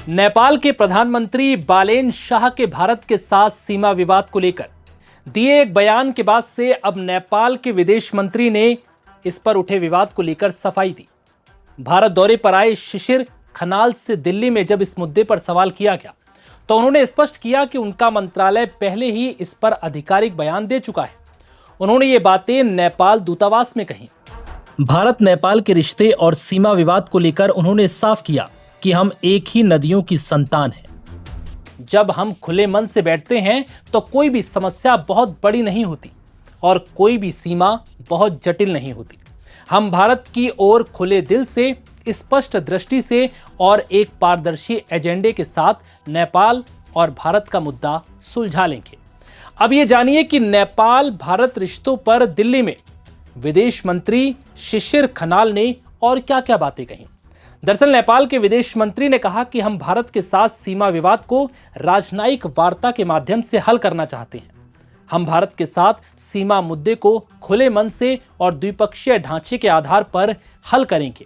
नेपाल के प्रधानमंत्री बालेन शाह के भारत के साथ सीमा विवाद को लेकर दिए एक बयान के बाद से अब नेपाल के विदेश मंत्री ने इस पर उठे विवाद को लेकर सफाई दी। भारत दौरे पर आए शिशिर खनाल से दिल्ली में जब इस मुद्दे पर सवाल किया गया तो उन्होंने स्पष्ट किया कि उनका मंत्रालय पहले ही इस पर आधिकारिक बयान दे चुका है। उन्होंने ये बातें नेपाल दूतावास में कही। भारत नेपाल के रिश्ते और सीमा विवाद को लेकर उन्होंने साफ किया कि हम एक ही नदियों की संतान हैं। जब हम खुले मन से बैठते हैं तो कोई भी समस्या बहुत बड़ी नहीं होती और कोई भी सीमा बहुत जटिल नहीं होती। हम भारत की ओर खुले दिल से, स्पष्ट दृष्टि से और एक पारदर्शी एजेंडे के साथ नेपाल और भारत का मुद्दा सुलझा लेंगे। अब ये जानिए कि नेपाल भारत रिश्तों पर दिल्ली में विदेश मंत्री शिशिर खनाल ने और क्या क्या बातें कहीं। दरअसल नेपाल के विदेश मंत्री ने कहा कि हम भारत के साथ सीमा विवाद को राजनयिक वार्ता के माध्यम से हल करना चाहते हैं। हम भारत के साथ सीमा मुद्दे को खुले मन से और द्विपक्षीय ढांचे के आधार पर हल करेंगे।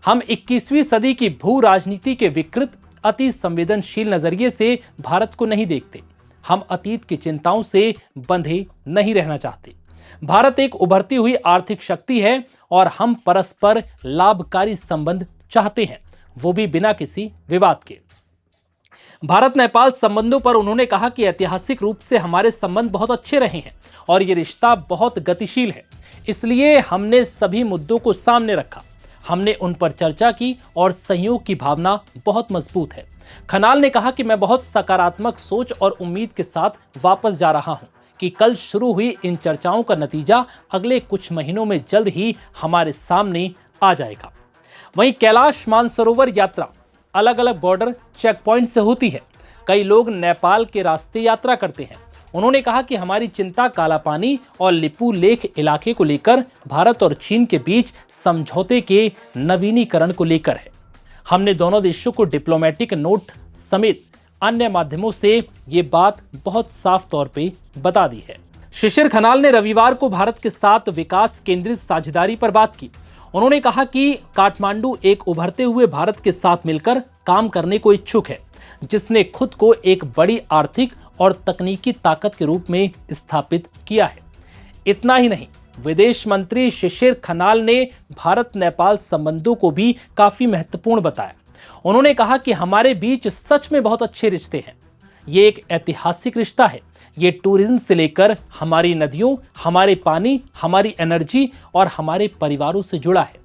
हम 21वीं सदी की भू राजनीति के विकृत, अति संवेदनशील नजरिए से भारत को नहीं देखते। हम अतीत की चिंताओं से बंधे नहीं रहना चाहते। भारत एक उभरती हुई आर्थिक शक्ति है और हम परस्पर लाभकारी संबंध चाहते हैं, वो भी बिना किसी विवाद के। भारत नेपाल संबंधों पर उन्होंने कहा कि ऐतिहासिक रूप से हमारे संबंध बहुत अच्छे रहे हैं और ये रिश्ता बहुत गतिशील है, इसलिए हमने सभी मुद्दों को सामने रखा। हमने उन पर चर्चा की और सहयोग की भावना बहुत मजबूत है। खनाल ने कहा कि मैं बहुत सकारात्मक सोच और उम्मीद के साथ वापस जा रहा हूं कि कल शुरू हुई इन चर्चाओं का नतीजा अगले कुछ महीनों में जल्द ही हमारे सामने आ जाएगा। वहीं कैलाश मानसरोवर यात्रा अलग अलग बॉर्डर चेक पॉइंट से होती है। कई लोग नेपाल के रास्ते यात्रा करते हैं। उन्होंने कहा कि हमारी चिंता कालापानी और लिपू लेख इलाके को लेकर भारत और चीन के बीच समझौते के नवीनीकरण को लेकर है। हमने दोनों देशों को डिप्लोमेटिक नोट समेत अन्य माध्यमों से ये बात बहुत साफ तौर पे बता दी है। शिशिर खनाल ने रविवार को भारत के साथ विकास केंद्रित साझेदारी पर बात की। उन्होंने कहा कि काठमांडू एक उभरते हुए भारत के साथ मिलकर काम करने को इच्छुक है, जिसने खुद को एक बड़ी आर्थिक और तकनीकी ताकत के रूप में स्थापित किया है। इतना ही नहीं, विदेश मंत्री शिशिर खनाल ने भारत नेपाल संबंधों को भी काफी महत्वपूर्ण बताया। उन्होंने कहा कि हमारे बीच सच में बहुत अच्छे रिश्ते हैं। ये एक ऐतिहासिक रिश्ता है। ये टूरिज्म से लेकर हमारी नदियों, हमारे पानी, हमारी एनर्जी और हमारे परिवारों से जुड़ा है।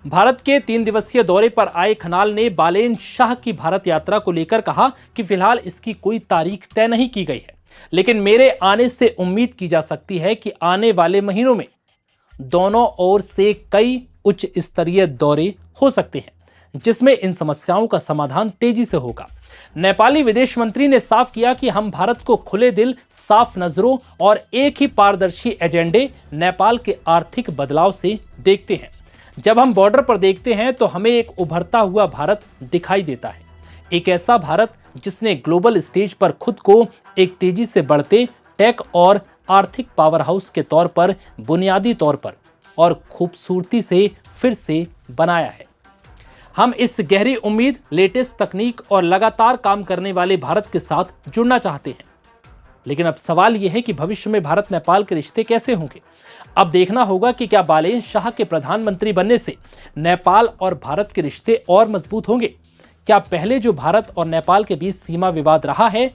भारत के 3 दिवसीय दौरे पर आए खनाल ने बालेन शाह की भारत यात्रा को लेकर कहा कि फिलहाल इसकी कोई तारीख तय नहीं की गई है, लेकिन मेरे आने से उम्मीद की जा सकती है कि आने वाले महीनों में दोनों ओर से कई उच्च स्तरीय दौरे हो सकते हैं, जिसमें इन समस्याओं का समाधान तेजी से होगा। नेपाली विदेश मंत्री ने साफ किया कि हम भारत को खुले दिल, साफ नजरों और एक ही पारदर्शी एजेंडे नेपाल के आर्थिक बदलाव से देखते हैं। जब हम बॉर्डर पर देखते हैं तो हमें एक उभरता हुआ भारत दिखाई देता है, एक ऐसा भारत जिसने ग्लोबल स्टेज पर खुद को एक तेजी से बढ़ते टेक और आर्थिक पावर हाउस के तौर पर बुनियादी तौर पर और खूबसूरती से फिर से बनाया है। हम इस गहरी उम्मीद, लेटेस्ट तकनीक और लगातार काम करने वाले भारत के साथ जुड़ना चाहते हैं। लेकिन अब सवाल यह है कि भविष्य में भारत नेपाल के रिश्ते कैसे होंगे। अब देखना होगा कि क्या बालेन शाह के प्रधानमंत्री बनने से नेपाल और भारत के रिश्ते और मजबूत होंगे। क्या पहले जो भारत और नेपाल के बीच सीमा विवाद रहा है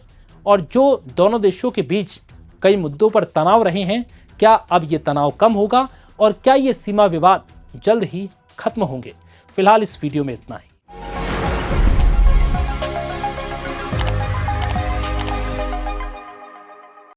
और जो दोनों देशों के बीच कई मुद्दों पर तनाव रहे हैं, क्या अब ये तनाव कम होगा और क्या ये सीमा विवाद जल्द ही खत्म होंगे। फिलहाल इस वीडियो में इतना ही।